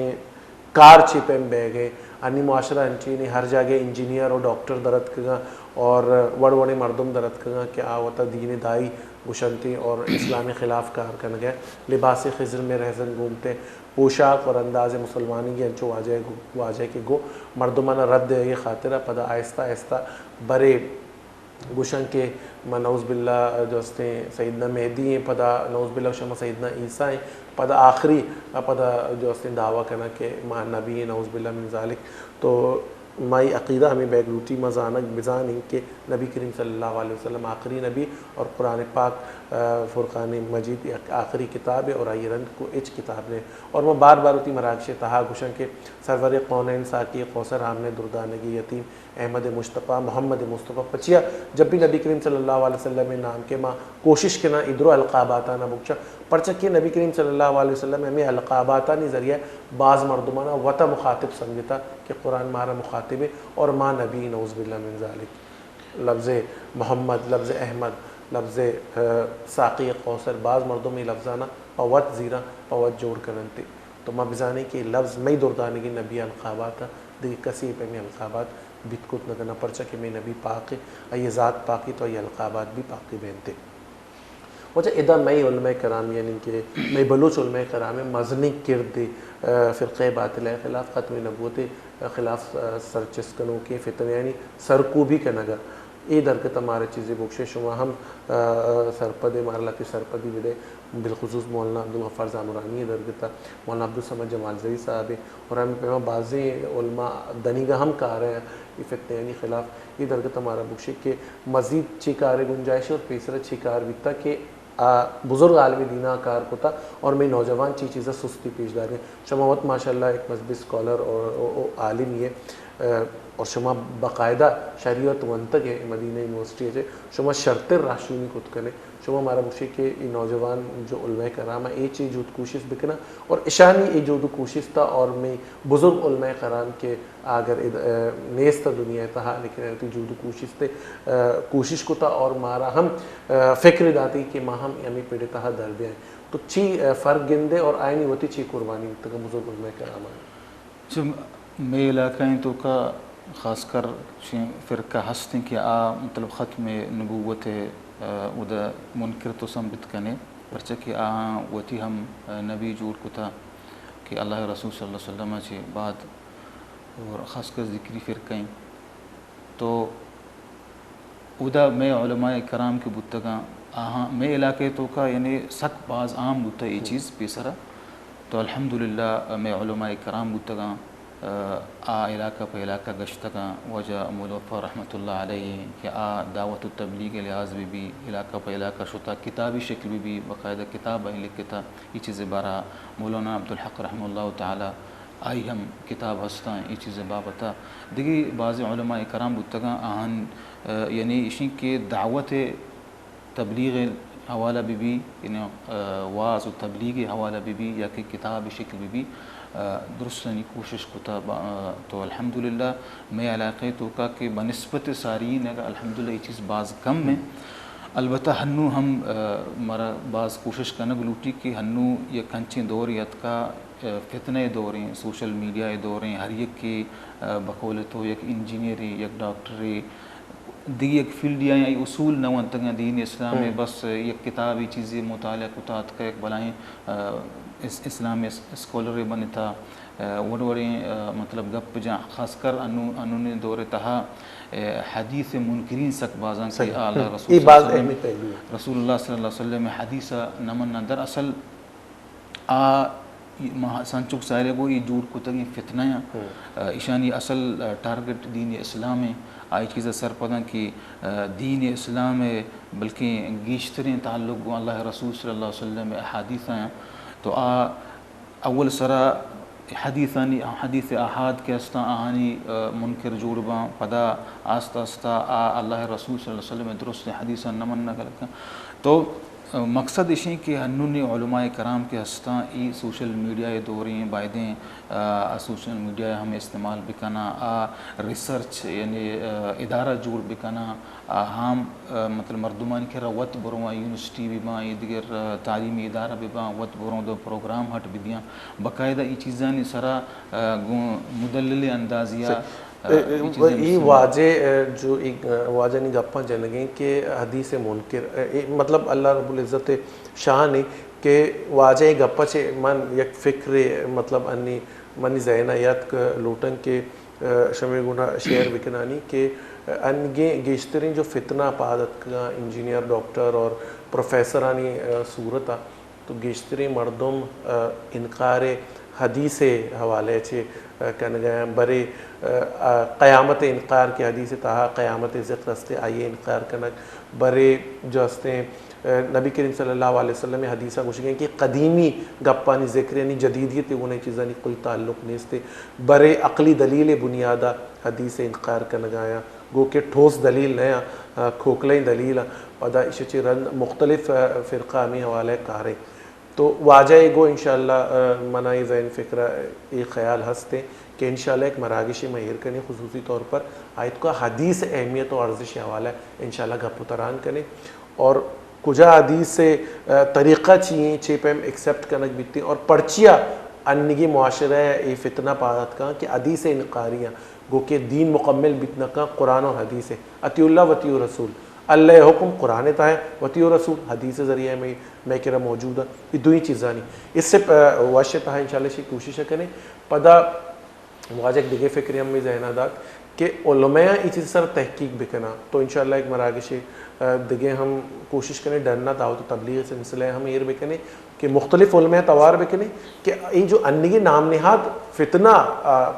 کار چھپیں بے گئے انی معاشرہ انچینی ہر جگہ انجینئر اور ڈاکٹر درد کگا اور وڑے مردم درد کگا کہ آوتا دین دائی گشنتی اور اسلامی خلاف کار کر گئے لباس خضر میں رہزن گھومتے پوشاک اور انداز مسلمانی کی انچو واجہ کے گو مردمانہ رد ہے یہ خاطرہ پدا آہستہ آہستہ برے گوشن کے نعوذ باللہ جو اس نے سیدنا مہدی ہیں پدا نعوذ باللہ شما سیدنا عیسیٰ ہیں پدا آخری پدا جو اس نے دعویٰ کرنا کہ ماں نبی ہیں نعوذ باللہ من ذالک تو مائی عقیدہ ہمیں بیگ روٹی مزانک بزانی کہ نبی کریم صلی اللہ علیہ وسلم آخری نبی اور قرآن پاک فرقان مجید آخری کتاب ہے اور آئی رند کو اچ کتاب نے اور وہ بار بار ہوتی مراکش تہا گوشن کے سرور قونین ساکی کوثر حامل دردانگی یتیم احمد مصطفیٰ محمد مصطفیٰ پچیا جب بھی نبی کریم صلی اللہ علیہ وسلم نام کے ماں کوشش کے نا ادرو القاباتانہ بکچا پرچہ کہ نبی کریم صلی اللہ علیہ وسلم ہمیں القاباتانی ذریعہ بعض مردمانہ وطا مخاطب سمجھتا کہ قرآن مارا مخاطب ہے اور ماں نبی نعوذ باللہ من ذالک لفظ محمد لفظ احمد لفظ ساقی کوثر بعض مردوں میں لفظانہ پوت زیرہ پوت جوڑ کرنتے تو ماں بزانے کہ لفظ میں دردانگی نبی القابات دیکھ کسی پہ میں القابات بیت کت نگنا پرچہ کہ میں نبی پاک ہے یہ ذات پاکی تو یہ القابات بھی پاکی بہنتے وجہ ادا میں علماء کرام یعنی کہ میں بلوچ علماء کرام مزنی کرد فرقہ باطلہ خلاف ختم نبوت خلاف سرچسکنوں کے فتن یعنی سرکوبی کا نگا یہ درکت ہمارے چیزیں بخشے شما ہم سرپد مارلاتی سرپدی بدے بالخصوص مولانا عبدالغفار زامرانی درکتا مولانا عبدالصمد جمال زئی صاحب اور ہمیں پیما بعضی علماء دنیگا ہم کہا رہے ہیں یہ فتنے یعنی خلاف یہ درکت ہمارا بخشے کہ مزید چیکار گنجائش اور پیسرا چیکار بیتا کہ بزرگ عالمی دینہ کار کو تھا اور میں نوجوان چیزیں سستی پیش دار ہیں شماوت ماشاءاللہ ایک مذہبی اسکالر اور عالم یہ اور شما باقاعدہ شریعت ونتگ ہے مدینہ یونیورسٹی ہے شما شرط راشونی خود کرے شما ہمارا مشکل کہ یہ نوجوان جو علماء کرام ہے یہ چیز جود کوشش بکنا اور اشانی یہ جو کوشش تھا اور میں بزرگ علماء کرام کے اگر نیست دنیا تھا لیکن جود کوشش تھے کوشش کو تھا اور مارا ہم فکر داتی کہ ماں ہم یعنی پیڑ تہا دربے ہیں تو چی فرق گندے اور آئینی ہوتی چی قربانی تک بزرگ علماء کرام ہے میں علاقہ تو کا خاص کر فرقہ ہستیں کہ مطلب ختم نبوت ادا منکر تو ثابت کرنے پرچہ کہ وتی ہم نبی جوڑ کو تھا کہ اللہ رسول صلی اللہ علیہ وسلم سے بعد اور خاص کر ذکری فرقیں تو ادا میں علماء کرام کی بتگاں میں علاقے تو کا یعنی سک باز عام بتا یہ چیز پیسرا تو الحمدللہ میں علماء کرام بتگاں علاقہ پہ علاقہ گشتگاں وجہ مولوفہ رحمۃ اللہ علیہ کہ دعوت التبلیغ لحاظ بھی علاقہ پہ علاقہ شتا کتابی شکل بھی باقاعدہ کتاب لکھتا یہ چیز بارہ مولانا عبدالحق رحمہ اللہ تعالی آئی ہم کتاب ہستا یہ چیز بابتا دیگی بعض علماء کرام بتگاں آہن یعنی اسی کے دعوت تبلیغ حوالہ بھی یعنی واعظ و تبلیغ حوالہ بھی یا کہ کتاب شکل بھی درست کوشش کتا تو الحمدللہ میں علاقے تو کا کہ بنسبت سارین اگر الحمدللہ یہ چیز بعض کم میں البتہ ہنو ہم مرا بعض کوشش کرنا گلوٹی کہ ہنو یہ کنچیں دوریت کا فتنے دوریں سوشل میڈیا دوریں ہر یک کے بقولت ہو یک انجینئری یک ڈاکٹری دی ایک فیلڈ یا اصول نہ ونتگاں دین اسلام میں بس یک کتابی چیزیں مطالعہ کتات کا ایک بلائیں اسلام اسکولر بنتا وڑوڑیں مطلب گپ جہاں خاص کر انہوں نے دور تہا حدیث منکرین سک بازاں کہ اللہ رسول اللہ صلی اللہ علیہ وسلم حدیث نمن در اصل سانچک سائرے کو یہ جوڑ کتگیں فتنہ ایشانی اصل ٹارگٹ دین اسلام ہے آئی چیزیں سرپداں کہ دین اسلام ہے بلکہ گیشتریں تعلق اللہ رسول صلی اللہ علیہ وسلم حدیث ہیں تو اول سرا حدیث احاد کے استا آہانی منکر جوڑ باں پدا آستا آستا اللہ رسول صلی اللہ علیہ وسلم درست حدیث نمن نہ کرتا تو مقصد اسی کہ ہنوں نے علماء کرام کے ہستاں ای سوشل میڈیا دوریں بائدیں سوشل میڈیا ہمیں استعمال بکنا ریسرچ یعنی ادارہ جوڑ بکنا ہم مطلب مردمان کے وط برواں یونیورسٹی بھی باں دیگر تعلیمی ادارہ بھی باں وط بروں دو پروگرام ہٹ بھی دیاں باقاعدہ یہ چیزاں سرا مدلل اندازیہ یہ واجہ جو ایک واجہ نہیں گپاں جنگیں کہ حدیث منکر مطلب اللہ رب العزت شاہ نے کہ واجہ گپا چھے من یک فکر مطلب انی منی ذہنیت لوٹن کے شمع گناہ شعر بکنانی کہ انگے گیشترین جو فتنہ پادت کا انجینئر ڈاکٹر اور پروفیسرانی صورت تو گیشترین مردم انکار حدیث حوالے چھے کہنے گئے برے قیامت انکار کی حدیث تہا قیامت ذکر استے آئیے انکار کنک برے جو استے نبی کریم صلی اللہ علیہ وسلم حدیثہ گوش گئے کہ قدیمی گپانی ذکر یعنی جدیدیت انہیں چیزانی کوئی تعلق نہیں استے برے عقلی دلیل بنیادہ حدیث انکار کنگ آیا گو کہ ٹھوس دلیل نیا کھوکلیں دلیل پدا اشچی رند مختلف فرقہ میں حوالے کاریں تو واجہ گو انشاءاللہ منائی ذہن فکرہ ایک خیال ہستے کہ انشاءاللہ ایک مراگش مہیر کرنے خصوصی طور پر آیت کا حدیث اہمیت و ارزش حوالہ انشاءاللہ گپ تران کریں اور کجا حدیث سے طریقہ چیئیں چیپیم ایکسیپٹ کنک بیتی اور پرچیا انگی معاشرہ ای فتنہ پادت کا کہ حدیث انقاریاں گو کہ دین مکمل بیتنا کا قرآن اور حدیث ہے اطیع اللہ وطیع رسول اللہ حکم قرآن تا ہے وطیع رسول حدیث ذریعہ میں کہہ رہا موجود ہے یہ دو ہی چیزاں نہیں اس سے واشت ہے انشاءاللہ شی کوشش کریں پدا مواجہ ایک دیگے فکری ہم میں ذہنادات کہ علماء یہ چیز سر تحقیق بکنا تو انشاءاللہ ایک مراگش دیگے ہم کوشش کریں ڈرنا دعوت و تبلیغ سلسلہ ہم یہ بکنے کہ مختلف علماء توار بکنے کہ یہ جو انگی نام نہاد فتنہ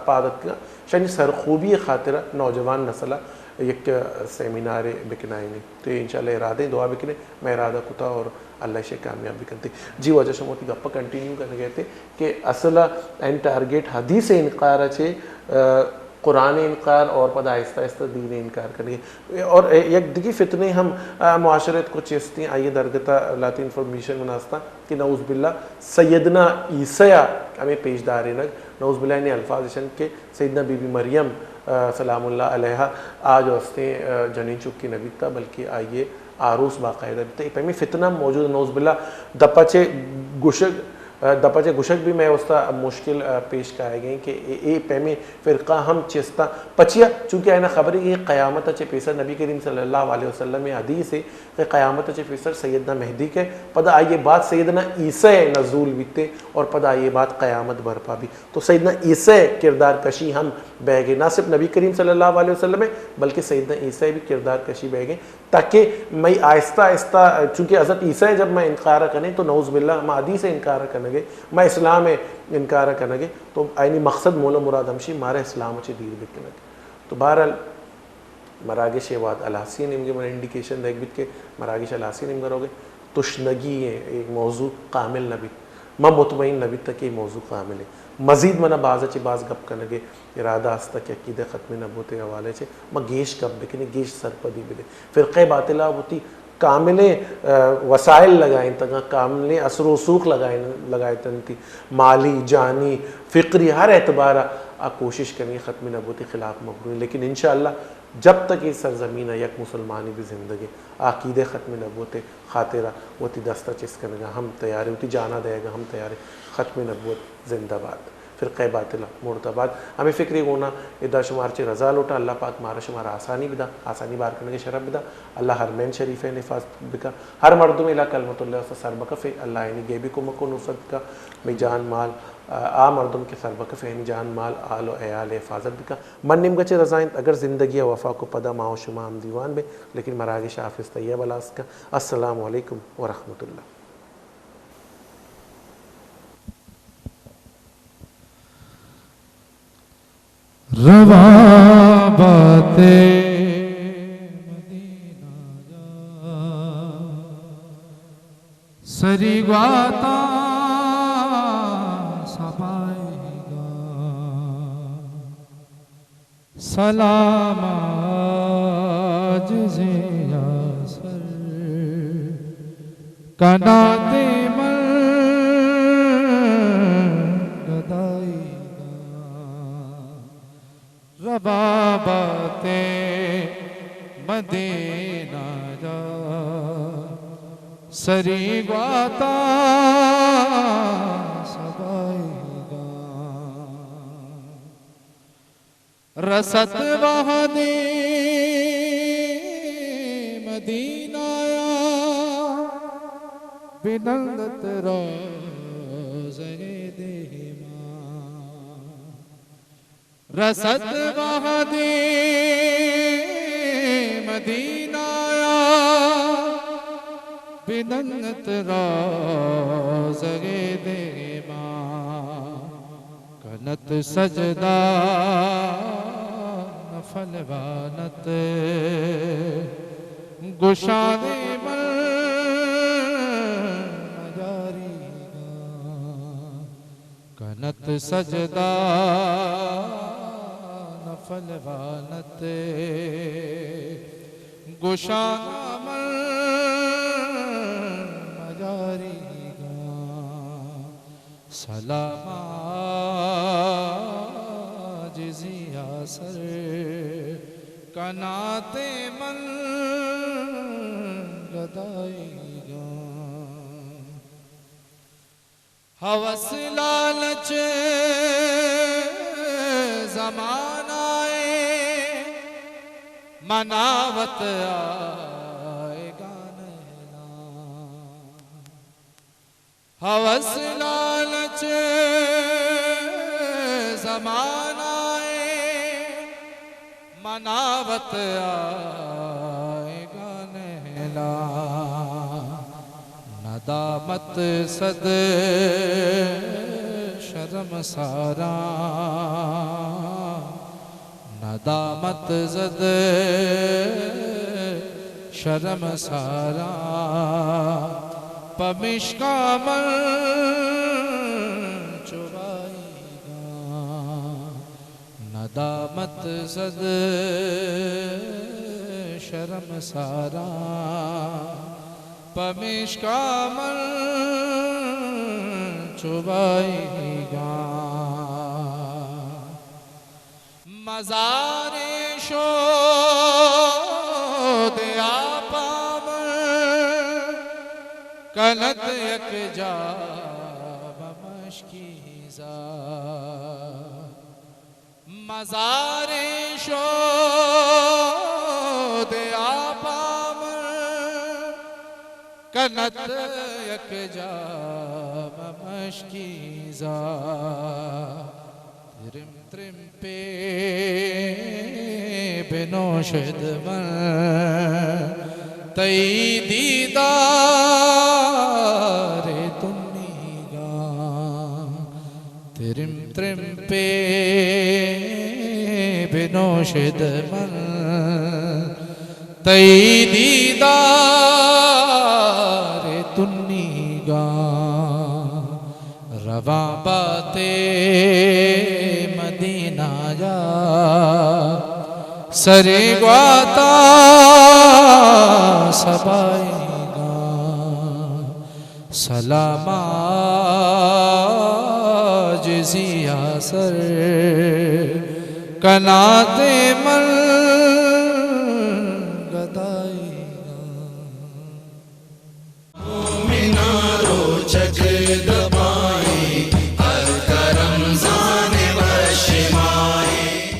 پادت کا شاید سرخوبی خاطرہ نوجوان نسلہ یک سیمینار بکنائیں تو یہ انشاءاللہ ارادے دعا بکنے میں ارادہ کتا اور اللہ سے کامیاب بھی کرتے جی وجہ شموتی گپا کنٹینیو کرنے گئے تھے کہ اصلا این ٹارگیٹ حدیث انکار اچھے قرآن انکار اور پدا آہستہ آہستہ دین انکار کرنے اور یک دیگی فتنے ہم معاشرت کو چیستی ہیں آئیے درگتا لاتی انفارمیشن مناستا کہ نعوذ باللہ سیدنا عیسیٰ ہمیں پیش دارے نگ نعوذ باللہ انہیں الفاظ اشن کے سیدنا بی بی مریم سلام اللہ علیہ آج وستے جنین چک کی نبی تا بلکہ آئیے آروس باقاعدہ بیتا یہ پہمی فتنہ موجود نعوذ باللہ دپچے گشک دپچے گشک بھی میں استا مشکل پیش کائے گئیں کہ اے پیمے فرقہ ہم چستا پچیا چونکہ آئینہ خبری یہ قیامت چے پیسر نبی کریم صلی اللہ علیہ وسلم حدیث ہے کہ قیامت چے پیسر سیدنا مہدی کے پدا آئیے بات سیدنا عیسیٰ نزول بیتے اور پدا آئیے بات قیامت برپا بھی. تو سیدنا عیسیٰ کردار کشی ہم بہ گئے، نہ صرف نبی کریم صلی اللہ علیہ وسلم بلکہ سیدنا عیسیٰ بھی کردار کشی بہ گئے، تاکہ میں آہستہ آہستہ چونکہ حضرت عیسیٰ جب میں انکار کرنے تو نعوذ باللہ میں حدیث سے انکار کرنے گے، میں اسلام ہے انکار کرنے گے، تو آئینی مقصد مولا مراد ہمشی مارے اسلام اچھی دیر بکنے گے. تو بہرحال مراگش واد الہسی نمگے من انڈیکیشن دیکھ بیت کے مراگش الہسی نمگر ہوگے تشنگی ہے ایک موضوع کامل نبیت میں مطمئن نبیت تک یہ موضوع کامل ہے. مزید منہ باز اچھی باز گپ کرنے گے ارادہ ہستا کہ عقید ختم نبوت حوالے سے میں گیش گپ بکنے گیش سرپدی بلے فرقہ باطلہ ہوتی کامل وسائل لگائیں تگا کامل اثر و رسوخ لگائیں تنتی مالی جانی فکری ہر اعتبارہ کوشش کرنی ختم نبوت خلاف مبرو. لیکن انشاءاللہ جب تک یہ سرزمین یک مسلمانی بھی زندگی عقید ختم نبوت خاطرہ وتی دستہ چس کرنے گا ہم تیارے ہوتی جانا دے گا ہم تیارے ختم نبوت زندہ باد فرقہ باطلہ مرتباد ہمیں فکری ہونا ادا شمار چے رضا لوٹا اللہ پاک مارا شمارا آسانی بدا آسانی بار کرنے کے شرف بدا اللہ حرمین شریف نفاذ بکا ہر مردم الہ کلمت اللہ سے سر بکف اللہ عنی گیبی کو مکو نصد کا میں جان مال آ مردم کے سر بکف عنی جان مال آل و عیال حفاظت بکا من نم گچے رضائیں اگر زندگی وفا کو پدا ماں و شما ہم دیوان بے لیکن مراگش حافظ طیب الاس کا. السلام علیکم ورحمۃ اللہ. رواں باتیں مدینہ جا سری گواتا سبائے گا سلام آجزِ یاسر کناتے من گدائی رباباتِ مدینہ جا سری گواتا سبائی گا رسط وحدی مدینہ یا بنندت روزے رسد وحدی مدینہ بننت روزگے دے ماں کنت سجدہ نفل وانت گشانے مل مجاری کنت سجدہ فلوانت گشانہ مر مجاری گا سلام آجزی آسر کنات من گدائی گا ہوس لالچ زمان آئے مناوت آئے گا نینا ہوس لالچ زمان آئے مناوت آئے گا نینا ندامت صد شرم سارا ندامت زد شرم سارا پمشکا من چبائی گا ندامت زد شرم سارا پمشکا من چبائی گا مزار شو دیا پامر کنت یک جا مشکیزا مزار شد آپامر کنت یک جام مشکیزا ترم ترم پہ بنوشد من تی دیدار تنیگا ترم ترم پہ بنوشد من تی دیدار تنیگا رواں باتے مدینہ جا سرے گواتا سبائے گا سلام جزیا سر کنات من